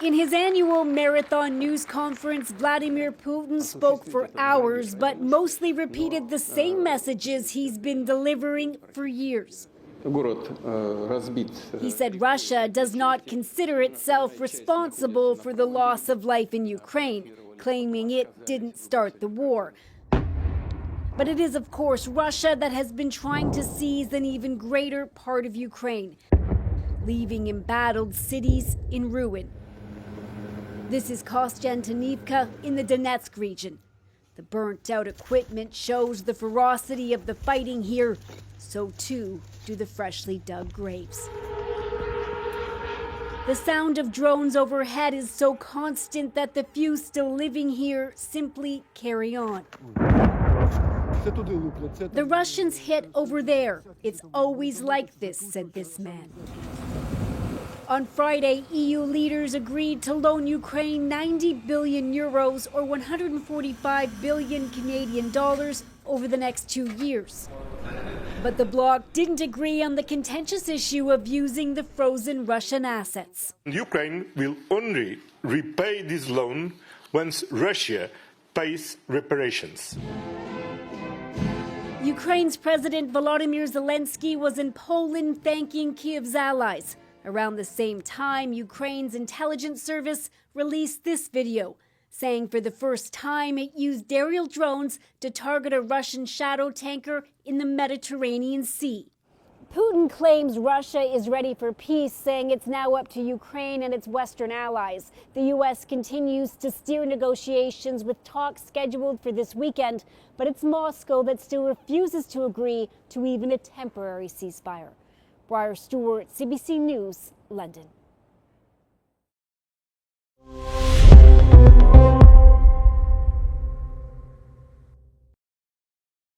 In his annual marathon news conference, Vladimir Putin spoke for hours, but mostly repeated the same messages he's been delivering for years. He said Russia does not consider itself responsible for the loss of life in Ukraine, claiming it didn't start the war. But it is, of course, Russia that has been trying to seize an even greater part of Ukraine, leaving embattled cities in ruin. This is Kostiantynivka in the Donetsk region. The burnt-out equipment shows the ferocity of the fighting here. So too do the freshly dug graves. The sound of drones overhead is so constant that the few still living here simply carry on. The Russians hit over there. It's always like this, said this man. On Friday, EU leaders agreed to loan Ukraine 90 billion euros or 145 billion Canadian dollars over the next 2 years. But the bloc didn't agree on the contentious issue of using the frozen Russian assets. Ukraine will only repay this loan once Russia pays reparations. Ukraine's President Volodymyr Zelensky was in Poland thanking Kyiv's allies. Around the same time, Ukraine's intelligence service released this video, saying for the first time it used aerial drones to target a Russian shadow tanker in the Mediterranean Sea. Putin claims Russia is ready for peace, saying it's now up to Ukraine and its Western allies. The U.S. continues to steer negotiations with talks scheduled for this weekend, but it's Moscow that still refuses to agree to even a temporary ceasefire. Briar Stewart, CBC News, London.